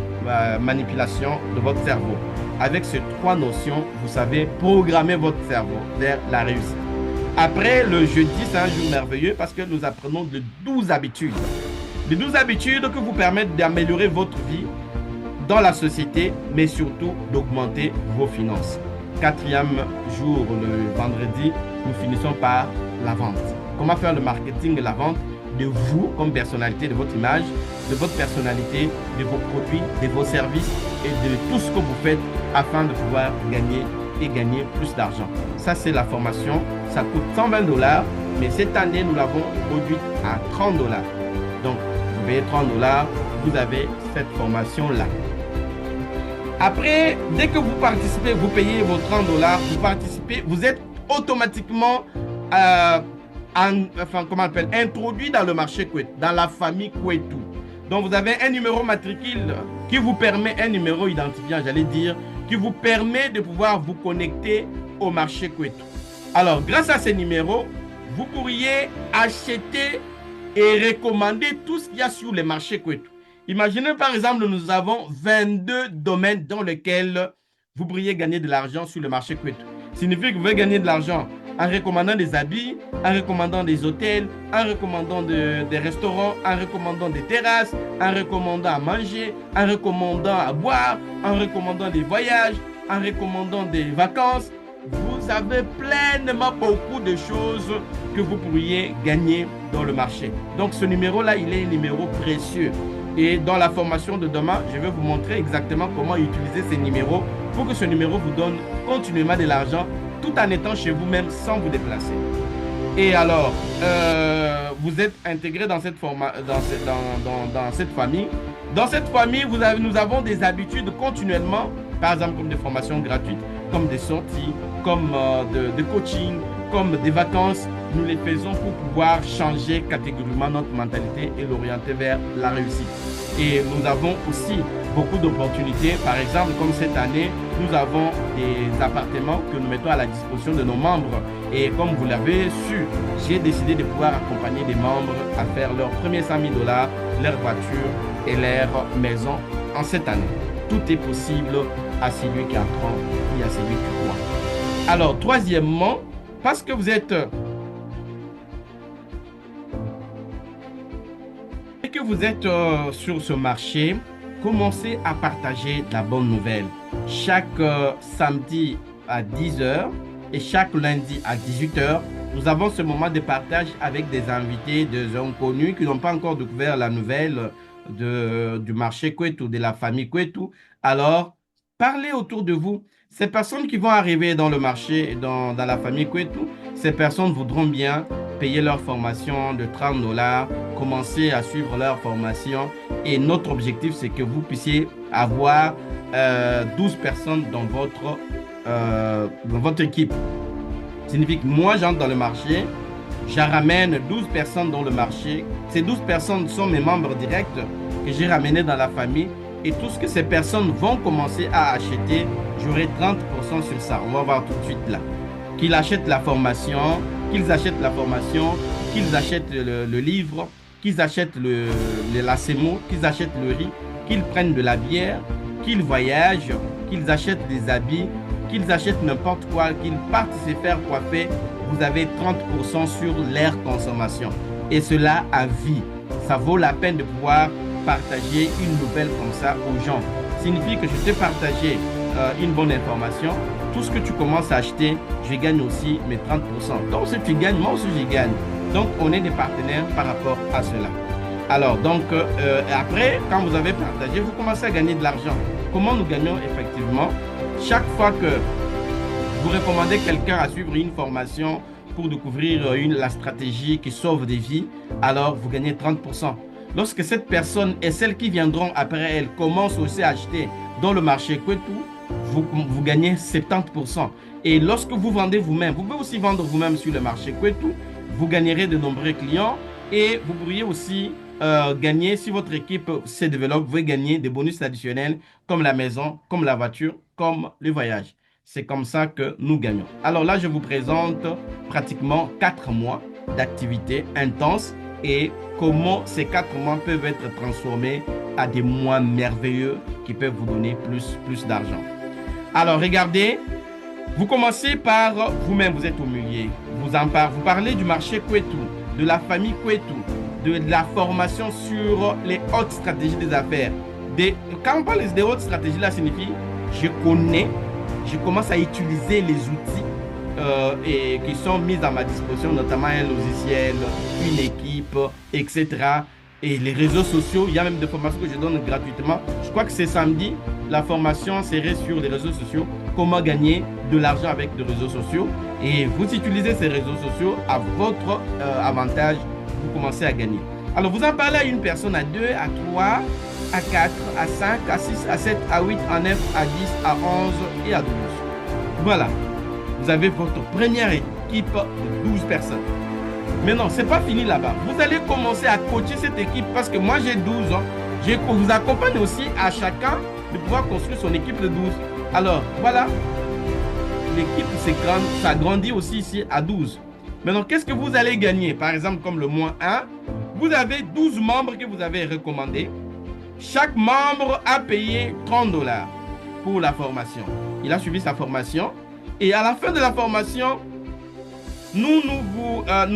Speaker 1: manipulation de votre cerveau. Avec ces 3 notions, vous savez programmer votre cerveau vers la réussite. Après, le jeudi, c'est un jour merveilleux parce que nous apprenons de 12 habitudes. De 12 habitudes qui vous permettent d'améliorer votre vie dans la société, mais surtout d'augmenter vos finances. 4e jour, le vendredi, nous finissons par la vente. Comment faire le marketing et la vente de vous comme personnalité, de votre image, de votre personnalité, de vos produits, de vos services et de tout ce que vous faites afin de pouvoir gagner et gagner plus d'argent. Ça, c'est la formation. Ça coûte 120 $, mais cette année, nous l'avons produite à 30 $. Donc, vous payez 30 $, vous avez cette formation-là. Après, dès que vous participez, vous payez vos 30 $, vous participez, vous êtes automatiquement introduit dans le marché Kwetu, dans la famille Kwetu. Donc, vous avez un numéro matricule qui vous permet, un numéro identifiant, j'allais dire, qui vous permet de pouvoir vous connecter au marché Kwetu. Alors, grâce à ces numéros, vous pourriez acheter et recommander tout ce qu'il y a sur les marchés Kwetu. Imaginez, par exemple, nous avons 22 domaines dans lesquels vous pourriez gagner de l'argent sur le marché Kwetu. Ça signifie que vous pouvez gagner de l'argent en recommandant des habits, en recommandant des hôtels, en recommandant des restaurants, en recommandant des terrasses, en recommandant à manger, en recommandant à boire, en recommandant des voyages, en recommandant des vacances. Vous avez pleinement beaucoup de choses que vous pourriez gagner dans le marché. Donc ce numéro-là, il est un numéro précieux. Et dans la formation de demain, je vais vous montrer exactement comment utiliser ces numéros pour que ce numéro vous donne continuellement de l'argent tout en étant chez vous-même sans vous déplacer. Et alors, vous êtes intégré dans cette cette famille. Dans cette famille, nous avons des habitudes continuellement, par exemple comme des formations gratuites, comme des sorties, comme de coaching, comme des vacances. Nous les faisons pour pouvoir changer catégoriquement notre mentalité et l'orienter vers la réussite. Et nous avons aussi beaucoup d'opportunités. Par exemple, comme cette année, nous avons des appartements que nous mettons à la disposition de nos membres. Et comme vous l'avez su, j'ai décidé de pouvoir accompagner des membres à faire leurs premiers 100 000 $, leur voiture et leur maison en cette année. Tout est possible à celui qui apprend et à celui qui croit. Alors, troisièmement, parce que vous êtes sur ce marché, commencez à partager la bonne nouvelle. Chaque samedi à 10 h et chaque lundi à 18 h, nous avons ce moment de partage avec des invités, des inconnus qui n'ont pas encore découvert la nouvelle du marché Kwetu, de la famille Kwetu. Alors, parlez autour de vous. Ces personnes qui vont arriver dans le marché, dans la famille Kwetu, ces personnes voudront bien payer leur formation de 30 $, commencer à suivre leur formation. Et notre objectif, c'est que vous puissiez avoir 12 personnes dans votre équipe. Ça signifie que moi, j'entre dans le marché, je ramène 12 personnes dans le marché. Ces 12 personnes sont mes membres directs que j'ai ramenés dans la famille. Et tout ce que ces personnes vont commencer à acheter, j'aurai 30% sur ça. On va voir tout de suite là. Qu'ils achètent la formation, qu'ils achètent le livre, qu'ils achètent la sémo, qu'ils achètent le riz, qu'ils prennent de la bière, qu'ils voyagent, qu'ils achètent des habits, qu'ils achètent n'importe quoi, qu'ils partent se faire coiffer, vous avez 30% sur leur consommation. Et cela à vie. Ça vaut la peine de pouvoir partager une nouvelle comme ça aux gens. Ça signifie que je t'ai partagé une bonne information. Tout ce que tu commences à acheter, je gagne aussi mes 30%. Donc, si tu gagnes, moi aussi, je gagne. Donc, on est des partenaires par rapport à cela. Alors, donc, après, quand vous avez partagé, vous commencez à gagner de l'argent. Comment nous gagnons effectivement? Chaque fois que vous recommandez quelqu'un à suivre une formation pour découvrir la stratégie qui sauve des vies, alors vous gagnez 30%. Lorsque cette personne et celles qui viendront après elle commencent aussi à acheter dans le marché Kwetu, vous gagnez 70%. Et lorsque vous vendez vous-même, vous pouvez aussi vendre vous-même sur le marché Kwetu, vous gagnerez de nombreux clients et vous pourriez aussi gagner, si votre équipe se développe, vous pouvez gagner des bonus additionnels comme la maison, comme la voiture, comme le voyage. C'est comme ça que nous gagnons. Alors là, je vous présente pratiquement 4 mois d'activité intense et comment ces 4 mois peuvent être transformés à des mois merveilleux qui peuvent vous donner plus d'argent. Alors, regardez, vous commencez par vous-même, vous êtes au milieu. Vous parlez du marché Kwetu, de la famille Kwetu, de la formation sur les hautes stratégies des affaires. Quand on parle des hautes stratégies, là, signifie je connais, je commence à utiliser les outils et qui sont mis à ma disposition, notamment un logiciel, une équipe, etc. Et les réseaux sociaux, il y a même des formations que je donne gratuitement. Je crois que c'est samedi, la formation serait sur les réseaux sociaux, comment gagner de l'argent avec des réseaux sociaux. Et vous utilisez ces réseaux sociaux à votre avantage, vous commencez à gagner. Alors vous en parlez à une personne, à 2, à 3, à 4, à 5, à 6, à 7, à 8, à 9, à 10, à 11 et à 12. Voilà, vous avez votre première équipe de 12 personnes. Mais non, ce n'est pas fini là-bas. Vous allez commencer à coacher cette équipe parce que moi j'ai 12 ans Je vous accompagne aussi à chacun de pouvoir construire son équipe de 12. Alors, voilà, l'équipe s'agrandit aussi ici à 12. Maintenant, qu'est-ce que vous allez gagner? Par exemple, comme le mois 1, vous avez 12 membres que vous avez recommandés. Chaque membre a payé 30 $ pour la formation. Il a suivi sa formation. Et à la fin de la formation, nous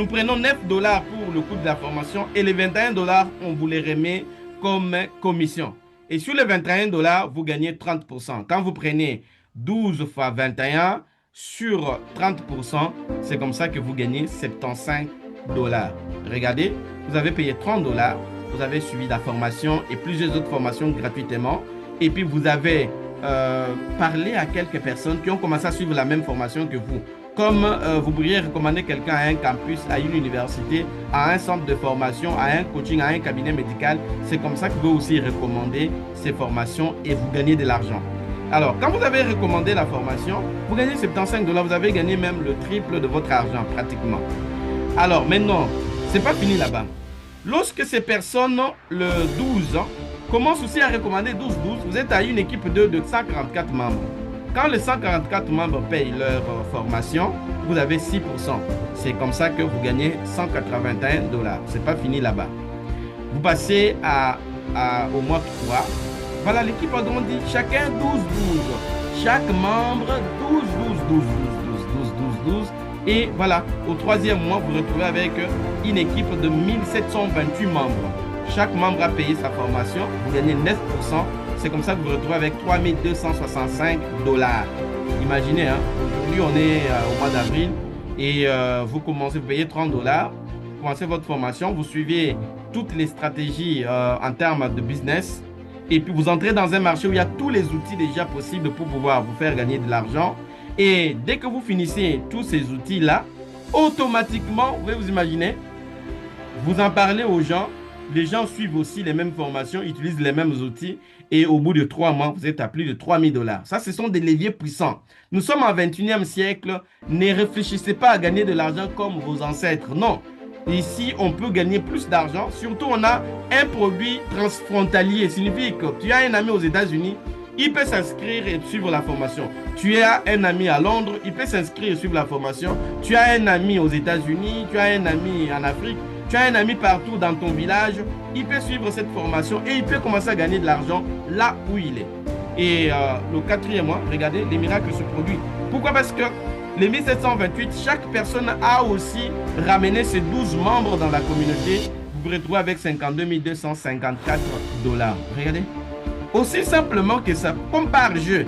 Speaker 1: prenons 9 $ pour le coût de la formation et les 21 $, on vous les remet comme commission. Et sur les 21 $, vous gagnez 30%. Quand vous prenez 12 fois 21 sur 30%, c'est comme ça que vous gagnez 75 $. Regardez, vous avez payé 30 $, vous avez suivi la formation et plusieurs autres formations gratuitement. Et puis vous avez parlé à quelques personnes qui ont commencé à suivre la même formation que vous. Comme vous pourriez recommander quelqu'un à un campus, à une université, à un centre de formation, à un coaching, à un cabinet médical, c'est comme ça que vous pouvez aussi recommander ces formations et vous gagnez de l'argent. Alors, quand vous avez recommandé la formation, vous gagnez 75 $, vous avez gagné même le triple de votre argent pratiquement. Alors maintenant, ce n'est pas fini là-bas. Lorsque ces personnes, le 12, commencent aussi à recommander 12-12, vous êtes à une équipe de 144 membres. Quand les 144 membres payent leur formation, vous avez 6%. C'est comme ça que vous gagnez 181 $. Ce n'est pas fini là-bas. Vous passez au mois 3. Voilà, l'équipe a grandi. Chacun 12-12. Chaque membre 12-12. Et voilà, au 3e mois, vous vous retrouvez avec une équipe de 1728 membres. Chaque membre a payé sa formation. Vous gagnez 9%. C'est comme ça que vous vous retrouvez avec 3265 $. Imaginez, hein, aujourd'hui on est au mois d'avril et vous payez 30 $, vous commencez votre formation, vous suivez toutes les stratégies en termes de business et puis vous entrez dans un marché où il y a tous les outils déjà possibles pour pouvoir vous faire gagner de l'argent. Et dès que vous finissez tous ces outils-là, automatiquement, vous pouvez vous imaginer, vous en parlez aux gens. Les gens suivent aussi les mêmes formations, utilisent les mêmes outils et au bout de 3 mois, vous êtes à plus de 3000 $. Ça, ce sont des leviers puissants. Nous sommes en 21e siècle. Ne réfléchissez pas à gagner de l'argent comme vos ancêtres. Non. Ici, on peut gagner plus d'argent. Surtout, on a un produit transfrontalier. Ça signifie que tu as un ami aux États-Unis, il peut s'inscrire et suivre la formation. Tu as un ami à Londres, il peut s'inscrire et suivre la formation. Tu as un ami aux États-Unis, tu as un ami en Afrique. Tu as un ami partout dans ton village, il peut suivre cette formation et il peut commencer à gagner de l'argent là où il est. Et le 4e mois, regardez, les miracles se produisent. Pourquoi? Parce que les 1728, chaque personne a aussi ramené ses 12 membres dans la communauté. Vous vous retrouvez avec 52 254 $. Regardez. Aussi simplement que ça, comme par jeu.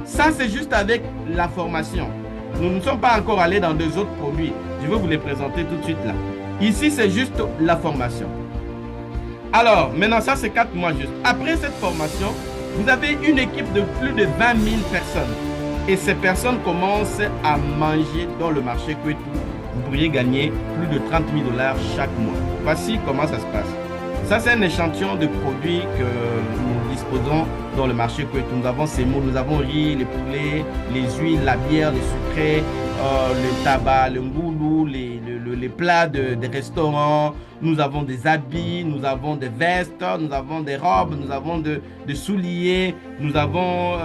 Speaker 1: Ça, c'est juste avec la formation. Nous ne sommes pas encore allés dans 2 autres produits. Je vais vous les présenter tout de suite là. Ici, c'est juste la formation. Alors, maintenant, ça, c'est 4 mois juste. Après cette formation, vous avez une équipe de plus de 20 000 personnes. Et ces personnes commencent à manger dans le marché Kwetu. Vous pourriez gagner plus de 30 000 $ chaque mois. Voici comment ça se passe. Ça, c'est un échantillon de produits que nous disposons dans le marché Kwetu. Nous avons semoule, nous avons riz, les poulets, les huiles, la bière, les sucrés, le tabac, le ngoulou, les plats des restaurants. Nous avons des habits, nous avons des vestes, nous avons des robes, nous avons des souliers, nous avons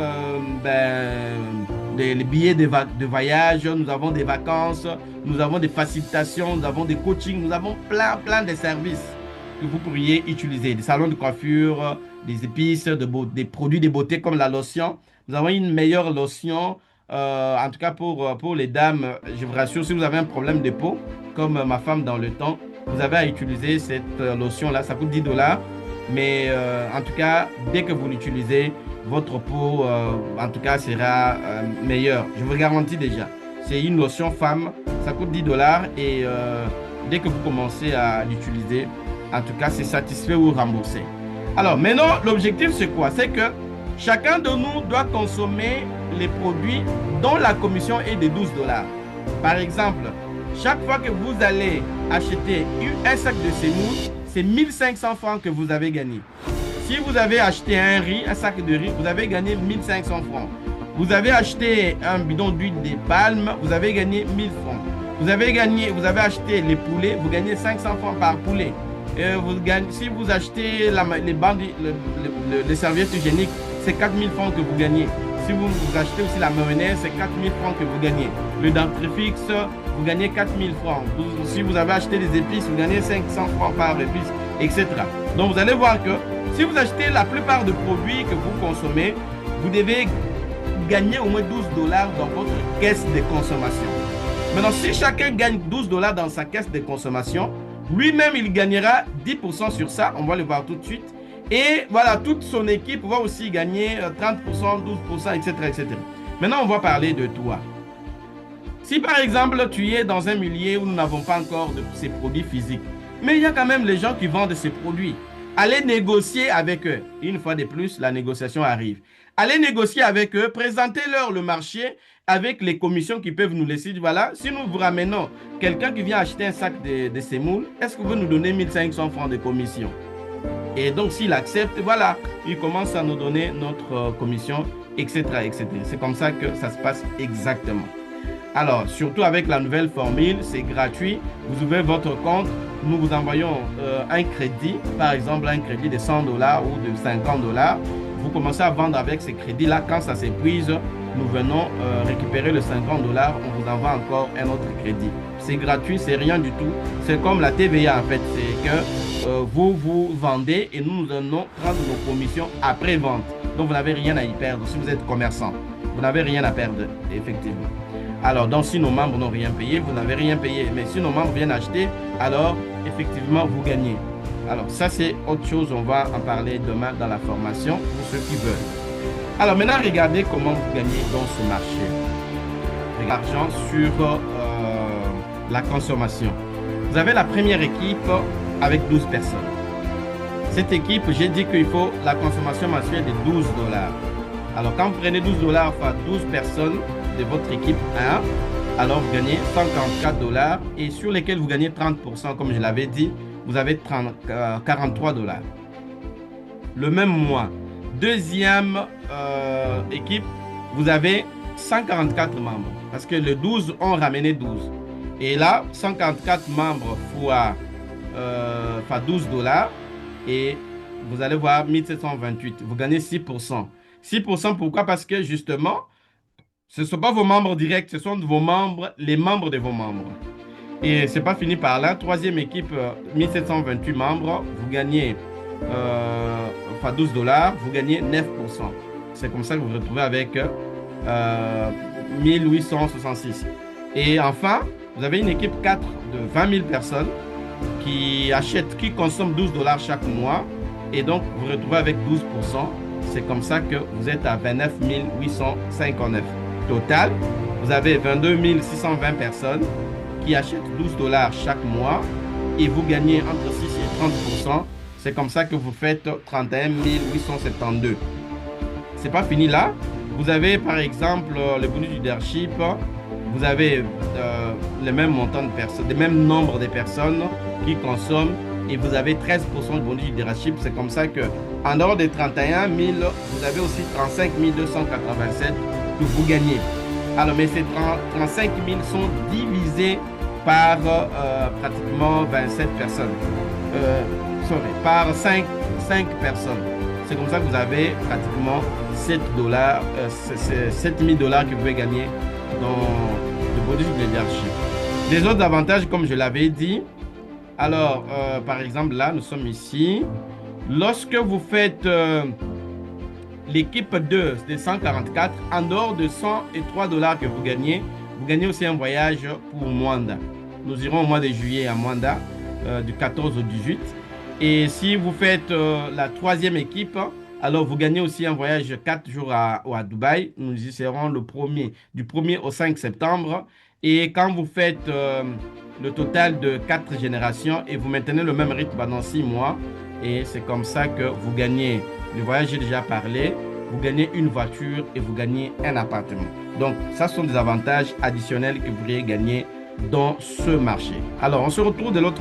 Speaker 1: les billets de voyage, nous avons des vacances, nous avons des facilitations, nous avons des coachings, nous avons plein de services que vous pourriez utiliser. Des salons de coiffure, des épices, des produits de beauté comme la lotion. Nous avons une meilleure lotion, en tout cas pour les dames. Je vous rassure, si vous avez un problème de peau, comme ma femme dans le temps, vous avez à utiliser cette lotion-là. Ça coûte 10 $. Mais en tout cas, dès que vous l'utilisez, votre peau, en tout cas, sera meilleure. Je vous garantis déjà. C'est une lotion femme. Ça coûte 10 $. Et dès que vous commencez à l'utiliser, en tout cas, c'est satisfait ou remboursé. Alors, maintenant, l'objectif, c'est quoi? C'est que chacun de nous doit consommer les produits dont la commission est de 12 $. Par exemple, chaque fois que vous allez acheter un sac de semoule, c'est 1500 francs que vous avez gagné. Si vous avez acheté un sac de riz, vous avez gagné 1500 francs. Vous avez acheté un bidon d'huile de palme, vous avez gagné 1000 francs. Vous avez acheté les poulets, vous gagnez 500 francs par poulet. vous gagnez, si vous achetez les bandes, les serviettes hygiéniques, c'est 4000 francs que vous gagnez. Si vous achetez aussi la mayonnaise, c'est 4000 francs que vous gagnez. Le dentifrice, vous gagnez 4000 francs. Si vous avez acheté des épices, vous gagnez 500 francs par épice, etc. Donc vous allez voir que si vous achetez la plupart des produits que vous consommez, vous devez gagner au moins 12 dollars dans votre caisse de consommation. Maintenant, si chacun gagne 12 dollars dans sa caisse de consommation, lui-même, il gagnera 10% sur ça. On va le voir tout de suite. Et voilà, toute son équipe va aussi gagner 30%, 12%, etc., etc. Maintenant, on va parler de toi. Si par exemple, tu es dans un milieu où nous n'avons pas encore de ces produits physiques, mais il y a quand même les gens qui vendent ces produits. Allez négocier avec eux. Une fois de plus, la négociation arrive. Allez négocier avec eux, présentez-leur le marché avec les commissions qu'ils peuvent nous laisser. Voilà, si nous vous ramenons quelqu'un qui vient acheter un sac de semoule, est-ce que vous nous donnez 1500 francs de commission? Et donc, s'il accepte, voilà, il commence à nous donner notre commission, etc., etc. C'est comme ça que ça se passe exactement. Alors, surtout avec la nouvelle formule, c'est gratuit. Vous ouvrez votre compte, nous vous envoyons un crédit, par exemple un crédit de 100 dollars ou de 50 dollars. Vous commencez à vendre avec ces crédits-là. Quand ça s'épuise, nous venons récupérer le 50 dollars. On vous envoie encore un autre crédit. C'est gratuit, c'est rien du tout. C'est comme la TVA en fait. C'est que vous vendez et nous allons prendre nos commissions après vente. Donc vous n'avez rien à y perdre si vous êtes commerçant. Vous n'avez rien à perdre, effectivement. Alors, donc, si nos membres n'ont rien payé, vous n'avez rien payé. Mais si nos membres viennent acheter, alors, effectivement, vous gagnez. Alors, ça, c'est autre chose. On va en parler demain dans la formation pour ceux qui veulent. Alors, maintenant, regardez comment vous gagnez dans ce marché. L'argent sur la consommation. Vous avez la première équipe avec 12 personnes. Cette équipe, j'ai dit qu'il faut la consommation mensuelle de 12 dollars. Alors, quand vous prenez 12 dollars par 12 personnes de votre équipe 1, alors vous gagnez 144 dollars et sur lesquels vous gagnez 30%, comme je l'avais dit, vous avez 43 dollars. Le même mois, deuxième équipe, vous avez 144 membres parce que le 12 ont ramené 12. Et là, 144 membres fois 12 dollars et vous allez voir 1728. Vous gagnez 6%. 6%, pourquoi? Parce que justement, ce ne sont pas vos membres directs, ce sont vos membres, les membres de vos membres. Et ce n'est pas fini par là. Troisième équipe, 1728 membres, vous gagnez 12 dollars, vous gagnez 9%. C'est comme ça que vous vous retrouvez avec 1866. Et enfin, vous avez une équipe 4 de 20 000 personnes qui achètent, qui consomment 12 dollars chaque mois. Et donc, vous vous retrouvez avec 12%. C'est comme ça que vous êtes à 29 859. Total, vous avez 22 620 personnes qui achètent 12 dollars chaque mois et vous gagnez entre 6 et 30%. C'est comme ça que vous faites 31 872. C'est pas fini là. Vous avez par exemple le bonus leadership. Vous avez le même montant de personnes, le même nombre de personnes qui consomment et vous avez 13% de bonus leadership. C'est comme ça que en dehors des 31 000, vous avez aussi 35 287 que vous gagnez. Alors, mais ces 35 000 sont divisés par pratiquement 27 personnes. Par 5 personnes. C'est comme ça que vous avez pratiquement 7 dollars, 7 000 dollars que vous pouvez gagner dans le bonus leadership. Les autres avantages, comme je l'avais dit, alors, par exemple, là, nous sommes ici. Lorsque vous faites l'équipe 2 de 144, en dehors de 103 dollars que vous gagnez aussi un voyage pour Mwanda. Nous irons au mois de juillet à Mwanda, du 14 au 18. Et si vous faites la troisième équipe, alors vous gagnez aussi un voyage 4 jours à Dubaï. Nous y serons du 1er au 5 septembre. Et quand vous faites le total de 4 générations et vous maintenez le même rythme pendant 6 mois, et c'est comme ça que vous gagnez, le voyage j'ai déjà parlé, vous gagnez une voiture et vous gagnez un appartement. Donc, ça sont des avantages additionnels que vous pourriez gagner dans ce marché. Alors, on se retrouve de l'autre.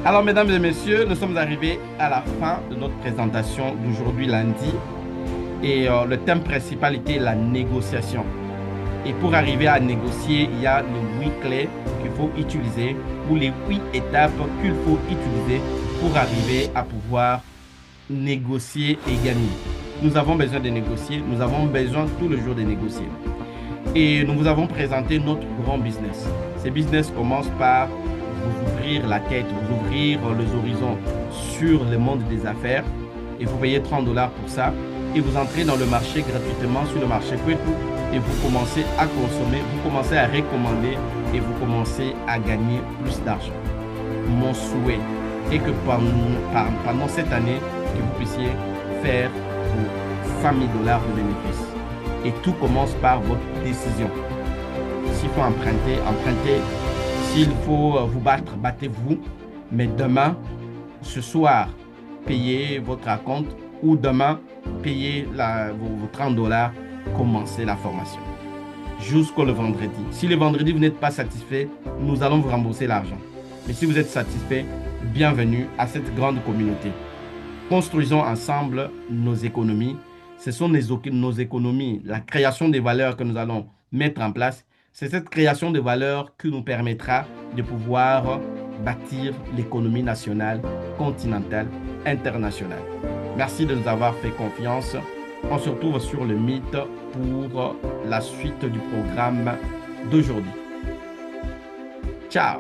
Speaker 1: Alors, mesdames et messieurs, nous sommes arrivés à la fin de notre présentation d'aujourd'hui lundi. Et le thème principal était la négociation. Et pour arriver à négocier, il y a les 8 clés qu'il faut utiliser ou les 8 étapes qu'il faut utiliser pour arriver à pouvoir négocier et gagner. Nous avons besoin de négocier, nous avons besoin tout le jour de négocier. Et nous vous avons présenté notre grand business. Ce business commence par vous ouvrir la tête, vous ouvrir les horizons sur le monde des affaires et vous payez 30 $ pour ça et vous entrez dans le marché gratuitement sur le marché Kweku et vous commencez à consommer, vous commencez à recommander et vous commencez à gagner plus d'argent. Mon souhait est que pendant cette année, que vous puissiez faire vos 100 000 $ de bénéfices. Et tout commence par votre décision. S'il faut emprunter, empruntez. S'il faut vous battre, battez-vous. Mais demain, ce soir, payez votre acompte ou demain, payez vos 30 $, commencez la formation. Jusqu'au vendredi. Si le vendredi, vous n'êtes pas satisfait, nous allons vous rembourser l'argent. Mais si vous êtes satisfait, bienvenue à cette grande communauté. Construisons ensemble nos économies. Ce sont nos économies, la création des valeurs que nous allons mettre en place. C'est cette création de valeurs qui nous permettra de pouvoir bâtir l'économie nationale, continentale, internationale. Merci de nous avoir fait confiance. On se retrouve sur le Meet pour la suite du programme d'aujourd'hui. Ciao!